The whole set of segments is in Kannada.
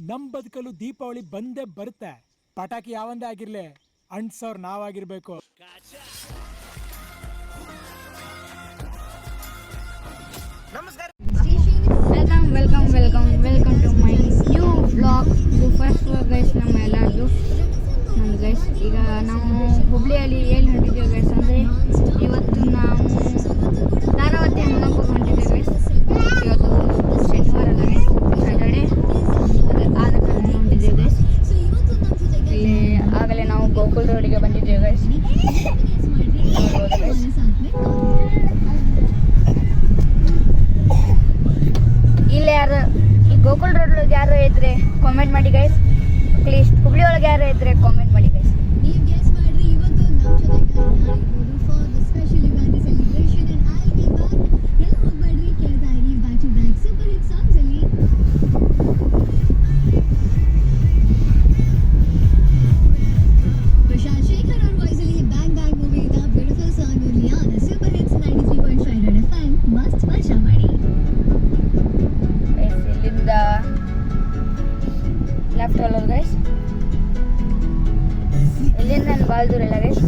ನಮ್ ಬದುಕಲು ದೀಪಾವಳಿ ಬಂದೇ ಬರುತ್ತೆ. ಪಟಾಕಿ ಯಾವಂದೇ ಆಗಿರ್ಲಿ, ಅಂಟ್ಸೋರ್ ನಾವಾಗಿರ್ಬೇಕು. Welcome to my new blog. ಇದು ಫಸ್ಟ್ ಗೈಸ್ ನಮ್ಮ ಎಲ್ಲರದು. ನಮ್ಮ ಗೈಸ್ ಈಗ ನಾವು ಹುಬ್ಳಿಯಲ್ಲಿ ಎಲ್ಲಿ ಹೊಂಟಿದ್ದೇವೆ ಗೈಸ್ ಅಂದರೆ ಇವತ್ತು ನಾವು ಧಾರಾವತಿ ಹನುಮಪ್ಪಗೆ ಹೊಂಟಿದ್ದೇವೆ ಗೈಸ್. ಇವತ್ತು ಶನಿವಾರ ಅಲ್ಲ ಗೈಸ್, ಸ್ಯಾಟರ್ಡೇ ಆದ ಕಾರಣ ಹೊಂಟಿದ್ದೇವೆ ಗೈಸ್. ಇಲ್ಲಿ ಆಗಲೇ ನಾವು ಗೋಕುಲ್ ರೋಡಿಗೆ ಬಂದಿದ್ದೇವೆ ಗೈಸ್. ಗೈಸ್ ಇಲ್ಲಿ ಯಾರು ಈ ಗೋಕುಲ್ ರೋಡ್ ಒಳಗೆ ಯಾರು ಇದ್ರೆ ಕಾಮೆಂಟ್ ಮಾಡಿ ಗೈಸ್. ಪ್ಲೀಸ್ ಹುಬ್ಳಿ ಒಳಗೆ ಯಾರು ಇದ್ರೆ ಕಾಮೆಂಟ್ ಮಾಡಿ ಗೈಸ್. ಲೆಫ್ಟ್ ಅಲ್ಲ ಗೈಸ್, ಇಲ್ಲಿಂದ ನಾನು ಭಾಳ ದೂರ ಇಲ್ಲ ಗೈಸ್.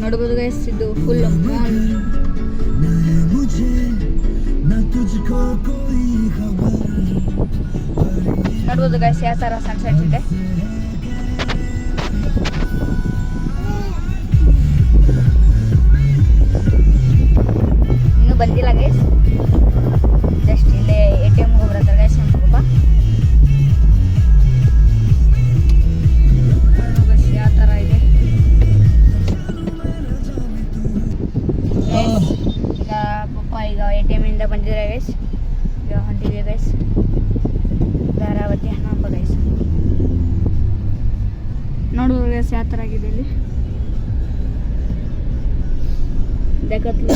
ನೋಡ್ಬೋದು ಗೈಸ್, ಇದು ಫುಲ್ ಮಾಲ್. ನೋಡ್ಬೋದು ಗೈಸ್ ಯಾವ ಥರ ಸನ್ಸೆಟ್ ಇದೆ. ಇನ್ನೂ ಬಂದಿಲ್ಲ ಗೈಸ್, ಜಸ್ಟ್ ಇಲ್ಲೇ ATM ಹೋಗ್ಬರ್ತಾರೆ ಗೈಸ್ ನಮ್ಮ ಪಪ್ಪ. ಯಾವ ಥರ ಇದೆ ಈಗ ಪಪ್ಪ ಈಗ ATM ಇಂದ ಬಂದಿದ್ದಾರೆ ಗೈಸ್. ಈಗ ಹೊಂಟಿದ್ದೀವಿ ಗೈಸ್ ಧಾರಾವತಿ ಹನುಮಪ್ಪ ಗೈಸ್. ನೋಡ್ಬೋದು ಗೈಸ್ ಯಾವ ಥರ ಆಗಿದೆ ಇಲ್ಲಿ ಡೆಕತ್ಲು.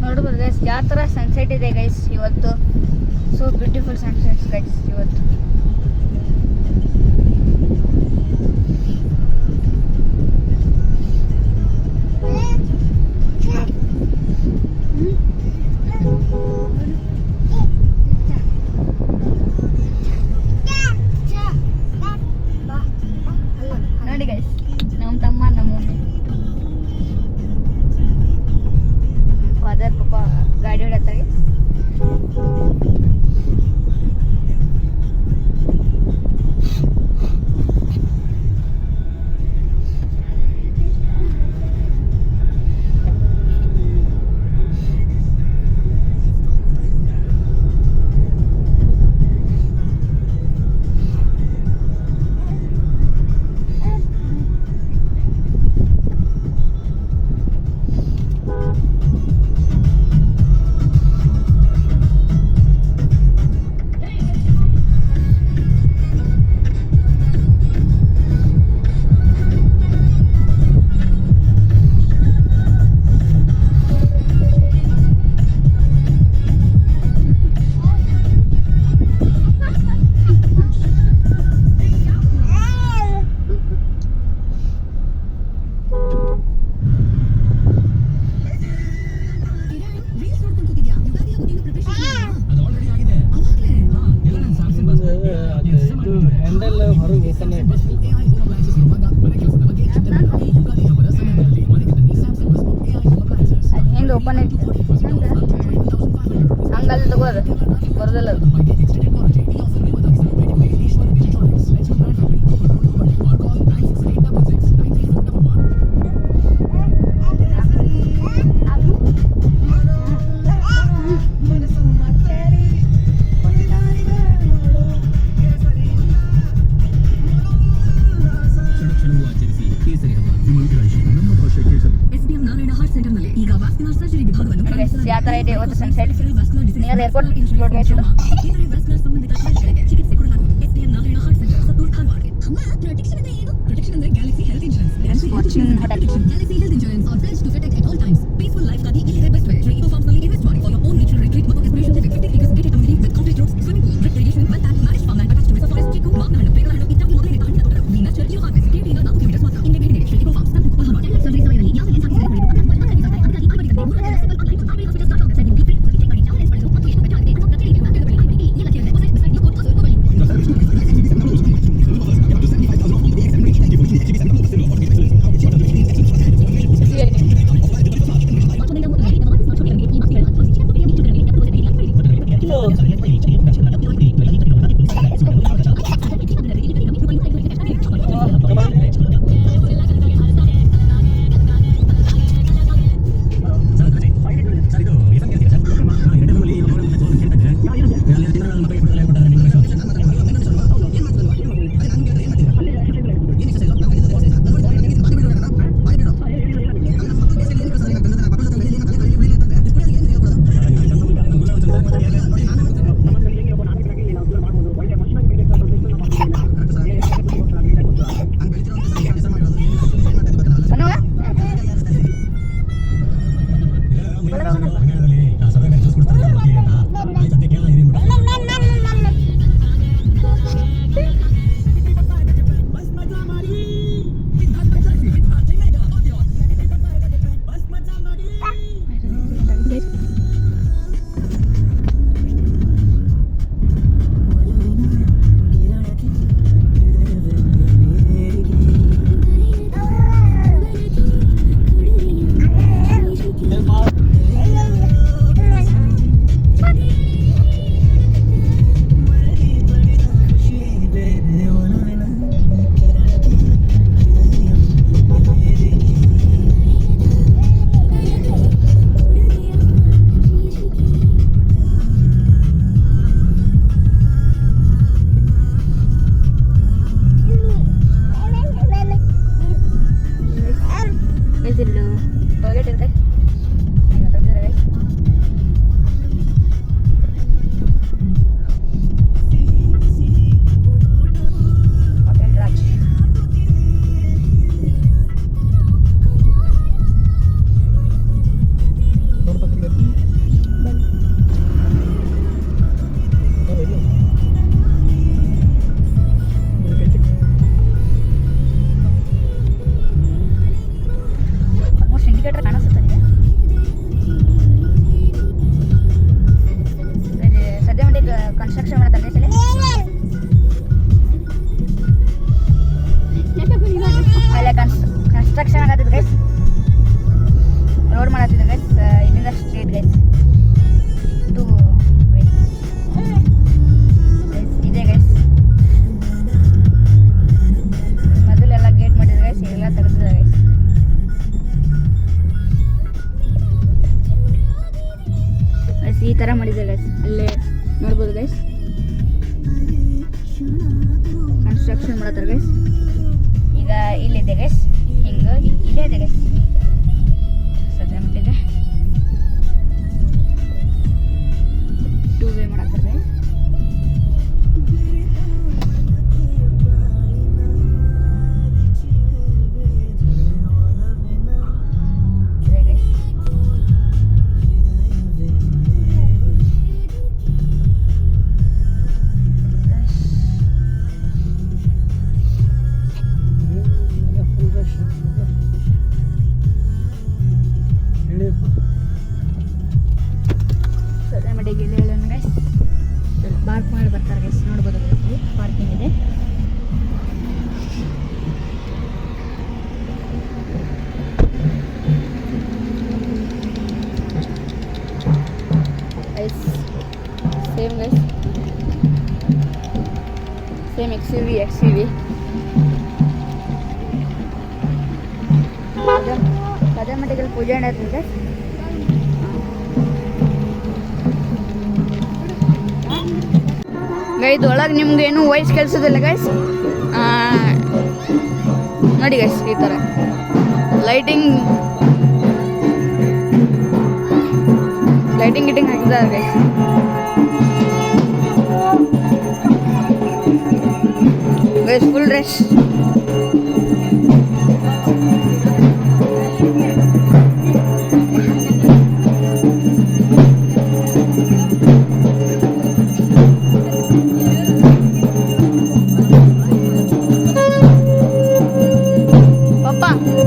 ನೋಡ್ಬೋದು ಗೈಸ್ ಯಾವ ಥರ ಸನ್ಸೆಟ್ ಇದೆ ಗೈಸ್ ಇವತ್ತು. ಸೊ ಬ್ಯೂಟಿಫುಲ್ ಸನ್ಸೆಟ್ ಗೈಸ್ ಇವತ್ತು. ನೋಡಿ ಗೈಸ್ ನಮ್ಮ ತಮ್ಮ ನಮ್ಮ ಮಮ್ಮಿ ಫಾದರ್ ಪಪ್ಪ ಗಾಡಿ ಹೊಡತ್ತಾರೆ. ಓಪನ್ ಐತಿ ಹಂಗಲ್ಲಿ ತಗೋದು ಬರೋದಿಲ್ಲ ಅದು. ಯಾವ ಥರ ಇದೆ ಇವತ್ತು sunset near airport road guys ಇದು. Fortune hotel. ಈ ಥರ ಮಾಡಿದೆ ಗೈಸ್, ಅಲ್ಲೇ ನೋಡ್ಬೋದು ಗೈಸ್ ಕನ್ಸ್ಟ್ರಕ್ಷನ್ ಮಾಡತ್ತಾರೆ ಗೈಸ್. ಈಗ ಇಲ್ಲಿದೆ ಗೈಸ್, ಹಿಂಗೆ ಇಲ್ಲೇ ಇದೆ ಗೈಸ್ ಸದ್ಯ ಮಟ್ಟಿದೆ 2 ವೇ ಮಾಡತ್ತಾರೆ ಗೈಸ್. ಪಾರ್ಕ್ ಮಾಡಿ ಬರ್ತಾರೆ ಗೈಸ್, ನೋಡ್ಬೋದು ಗೈಸ್ ಪಾರ್ಕಿಂಗ್ ಇದೆ. KTM XUV ಕದ ಮಟ್ಟಿಗೆಲ್ಲ ಪೂಜೆ ನಡೆಯುತ್ತೆ ಗೈಸ್. ಒಳಗೆ ನಿಮ್ಗೆ ಏನು ವಾಯ್ಸ್ ಕೇಳಿಸೋದಿಲ್ಲ ಗೈಸ್. ನೋಡಿ ಗೈಸ್, ಈ ಥರ ಲೈಟಿಂಗ್ ಗಿಟಿಂಗ್ ಹಾಕಿದ್ದಾರೆ ಗೈಸ್. Guys full dress.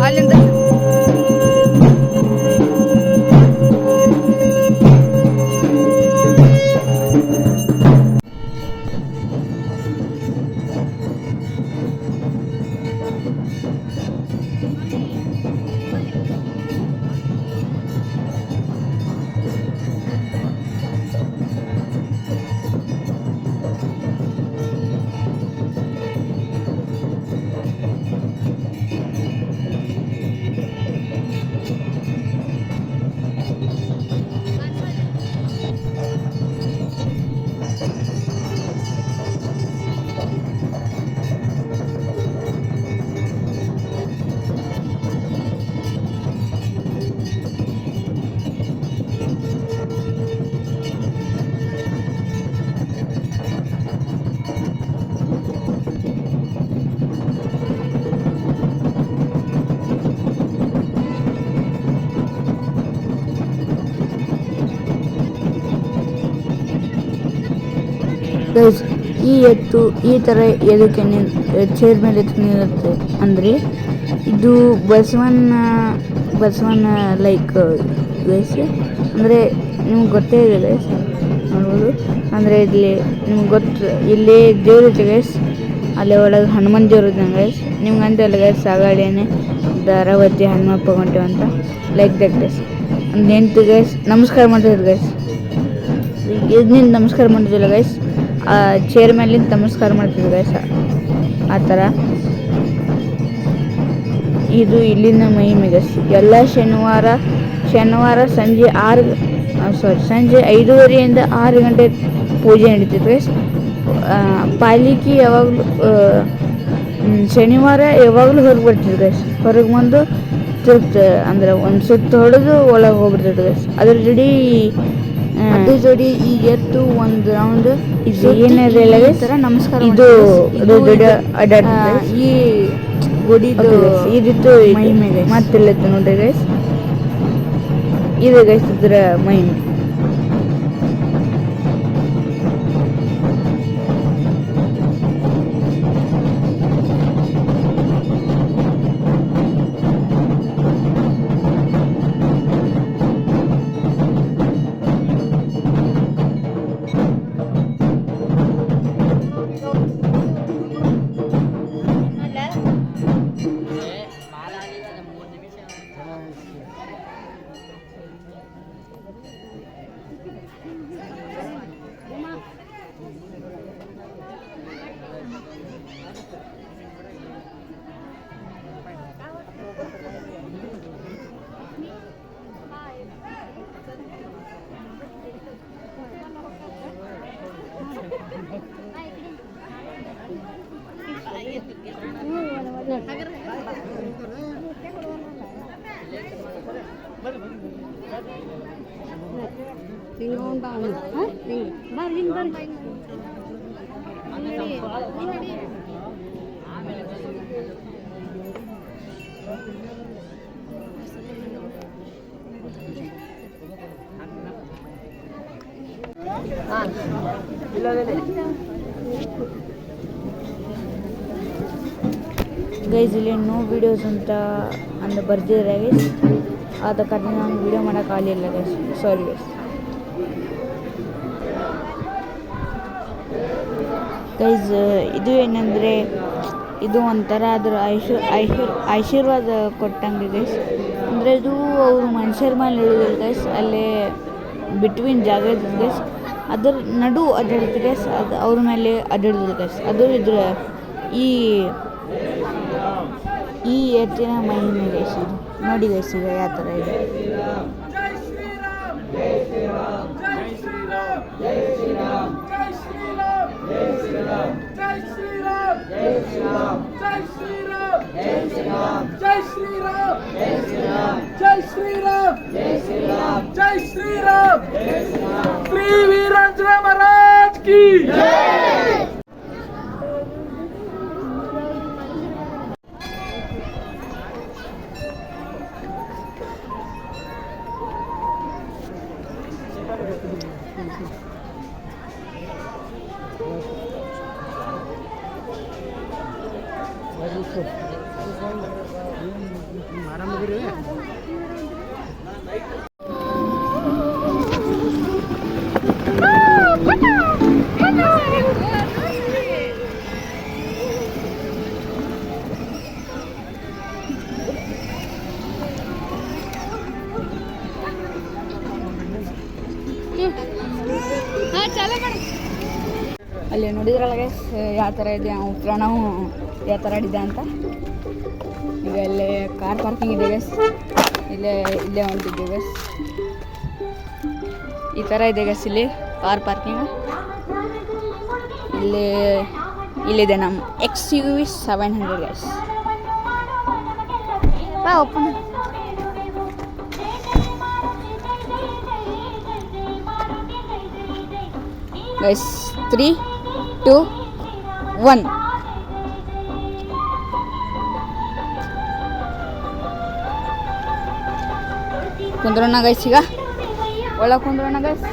ಅಲ್ಲಿಂದ ಗೈಸ್, ಈ ಎತ್ತು ಈ ಥರ ಎದಕ್ಕೆ ಚೇರ್ ಮೇಲೆ ಎತ್ತು ನಿಲ್ಲುತ್ತೆ ಅಂದರೆ ಇದು ಬಸವನ ಲೈಕ್ ಗೈಸ್. ಅಂದರೆ ನಿಮ್ಗೆ ಗೊತ್ತೇ ಇದೆ ಗೈಸ್, ನೋಡ್ಬೋದು. ಅಂದರೆ ಇಲ್ಲಿ ನಿಮ್ಗೆ ಗೊತ್ತು, ಇಲ್ಲಿ ದೇವ್ರು ಇದೆ ಗೈಸ್, ಅಲ್ಲಿ ಒಳಗೆ ಹನುಮಂತ ದೇವ್ರು ಇದ್ದಾನೆ ಗೈಸ್. ನಿಮ್ಗೆ ಅಂತಲ್ಲ ಗೈಸ್, ಸಾಗಾಳಿನೇ ಧಾರಾವತಿ ಹನುಮಪ್ಪ ಹೊಂಟೇವು ಅಂತ ಲೈಕ್ ದಟ್ ಗೈಸ್. ನೆಂಟು ಗೈಸ್ ನಮಸ್ಕಾರ ಮಾಡಿದ್ರು ಗೈಸ್. ಇದರಿಂದ ನಮಸ್ಕಾರ ಮಾಡಿದ್ದಿಲ್ಲ ಗೈಸ್, ಆ ಚೇರ್ ಮೇಲಿಂದ ನಮಸ್ಕಾರ ಮಾಡ್ತಿದ್ವಿ ಗೈಸ್, ಆ ಥರ. ಇದು ಇಲ್ಲಿನ ಮಹಿಮೆ ಗೈಸ್. ಎಲ್ಲ ಶನಿವಾರ ಸಂಜೆ 5:30ಯಿಂದ 6 ಗಂಟೆ ಪೂಜೆ ನಡೀತಿತ್ತು ಗೈಸ್. ಪಾಲಿಕೆ ಯಾವಾಗಲೂ ಶನಿವಾರ ಯಾವಾಗಲೂ ಹೊರಗೆ ಬರ್ತಿದ್ರು ಗೈಸ್. ಹೊರಗೆ ಬಂದು ಅಂದ್ರೆ ಒಂದು ಸುತ್ತು ಹೊಡೆದು ಒಳಗೆ ಹೋಗ್ಬಿಡ್ತಿತ್ತು ಗೈಸ್. ಅದ್ರ ಜೋಡಿ ಈ ಎತ್ತು ಒಂದು ರೌಂಡ್ ಏನಿರಲಿಲ್ಲ ಗೈಸ್. ನಮಸ್ಕಾರ ಇದು ಈ ಗುಡಿದು ಇದಿತ್ತು ಮಹಿಮೆ ಗೈಸ್. ಮತ್ತಿಲ್ಲತ್ತು ನೋಡ್ರಿ ಗೈಸ್, ಇದು ಗೈಸ್ ಇದ್ರ ಮಹಿಮೆ. ಗೈಸ್ ಇಲ್ಲಿ ನೋ ವಿಡಿಯೋಸ್ ಅಂತ ಬರ್ದಿದ್ದಾರೆ ಗೈಸ್, ಆದ ಕಾರಣ ನಾನು ವಿಡಿಯೋ ಮಾಡೋಕ್ಕಾಗಲಿಲ್ಲ ಗೈಸ್, ಸಾರಿ ಗೈಸ್. ಗೈಸ್ ಇದು ಏನಂದರೆ ಇದು ಒಂಥರ ಅದರ ಆಶೀರ್ವಾದ ಕೊಟ್ಟಂಗೆ ಗೈಸ್. ಅಂದರೆ ಇದು ಅವರು ಮನುಷ್ಯರ ಮೇಲೆ ಇಳಿದಿಲ್ಲ ಗೈಸ್, ಅಲ್ಲೇ ಬಿಟ್ವೀನ್ ಜಾಗ ಇರ್ತದೆ ಗೈಸ್, ಅದರ ನಡು ಅಡ್ಡಾಡಿತ್ತು ಗೈಸ್, ಅದು ಅವ್ರ ಮೇಲೆ ಅಡ್ಡಾಡಿದ್ರು ಗೈಸ್. ಅದು ಇದ್ರ ಈ ಎತ್ತಿನ ಮಹಿಮೆ ಗೈಸ್. ಇದು ನೋಡಿ ಗೈಸ್ ಈಗ ಯಾವ ಥರ ಇದೆ. ಶ್ರೀ ವೀರಾಂಜನ ಮಹಾರಾಜ್ ಕಿ ಅಲ್ಲಿ ನೋಡಿದ್ರಲ್ಲ ಗೈಸ್ ಯಾವ ಥರ ಇದೆ, ಪ್ರಣವ್ ಯಾವ ಥರ ಆಡಿದೆ ಅಂತ. ಈಗ ಅಲ್ಲೇ ಕಾರ್ ಪಾರ್ಕಿಂಗ್ ಇದೆ ಗೈಸ್, ಇಲ್ಲೇ ಹೊಂಟಿದ್ದೆ ಗೈಸ್. ಈ ಥರ ಇದೆ ಗೈಸ್ ಇಲ್ಲಿ ಕಾರ್ ಪಾರ್ಕಿಂಗ್. ಇಲ್ಲಿದೆ ನಮ್ಮ XUV 700 ಗೈಸ್. ಬಾ ಓಪನ್. ಗೈಸ್ 3, 2, 1. ಕುಂದ್ರೋಣ ಗೈಸ್, ಈಗ ಒಳಗೆ ಕುಂದ್ರೋಣ ಗೈಸ್.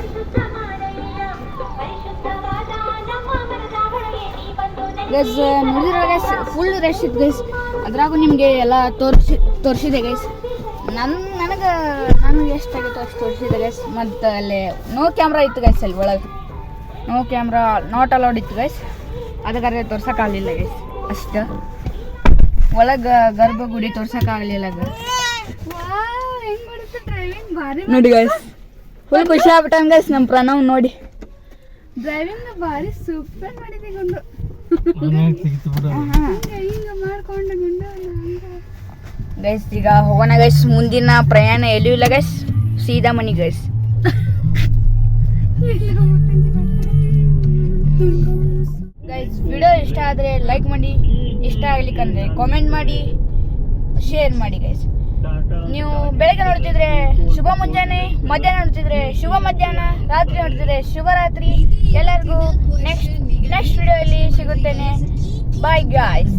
ಗೈಸ್ ನೋಡಿದ್ರೆ ಗೈಸ್ ಫುಲ್ ರಶ್ ಇತ್ತು ಗೈಸ್. ಅದ್ರಾಗೂ ನಿಮಗೆ ಎಲ್ಲ ತೋರಿಸಿದೆ ಗೈಸ್. ನನಗೆ ಎಷ್ಟಾಗಿತ್ತು ಅಷ್ಟು ತೋರಿಸಿದೆ ಗೈಸ್. ಮತ್ತು ಅಲ್ಲಿ ನೋ ಕ್ಯಾಮ್ರಾ ಇತ್ತು ಗೈಸ್, ಅಲ್ಲಿ ಒಳಗೆ ನೋ ಕ್ಯಾಮ್ರಾ ನಾಟ್ ಅಲೌಡ್ ಇತ್ತು ಗೈಸ್. ಅದಕ್ಕಾದ್ರೆ ತೋರ್ಸೋಕ್ಕಾಗಲಿಲ್ಲ ಗೈಸ್. ಅಷ್ಟು ಒಳಗೆ ಗರ್ಭಗುಡಿ ತೋರ್ಸೋಕ್ಕಾಗಲಿಲ್ಲ ನೋಡಿ ಗೈಸ್. ಫುಲ್ ಖುಷಿ ಆಗ್ಬಿಟ್ಟಾನ ಗೈಸ್ ನಮ್ಮ ಪ್ರಣವ್ ನೋಡಿ. ಡ್ರೈವಿಂಗ್ ಭಾರಿ ಸೂಪರ್ ಮಾಡಿದೆ ಗುಂಡು. ಗೈಸ್ ಈಗ ಹೋಗೋಣ ಗೈಸ್. ಮುಂದಿನ ಪ್ರಯಾಣ ಎಲ್ಲೂ ಇಲ್ಲ ಗೈಸ್, ಸೀದಾ ಮನಿ ಗೈಸ್. ಗೈಸ್ ವಿಡಿಯೋ ಇಷ್ಟ ಆದರೆ ಲೈಕ್ ಮಾಡಿ, ಇಷ್ಟ ಆಗ್ಲಿಕ್ಕಂದ್ರೆ ಕಾಮೆಂಟ್ ಮಾಡಿ, ಶೇರ್ ಮಾಡಿ ಗೈಸ್. ನೀವು ಬೆಳಗ್ಗೆ ನೋಡ್ತಿದ್ರೆ ಶುಭ ಮುಂಜಾನೆ, ಮಧ್ಯಾಹ್ನ ನೋಡ್ತಿದ್ರೆ ಶುಭ ಮಧ್ಯಾಹ್ನ, ರಾತ್ರಿ ನೋಡ್ತಿದ್ರೆ ಶುಭರಾತ್ರಿ. ಎಲ್ಲರಿಗೂ ನೆಕ್ಸ್ಟ್ ವಿಡಿಯೋದಲ್ಲಿ ಸಿಗುತ್ತೇನೆ. Bye guys.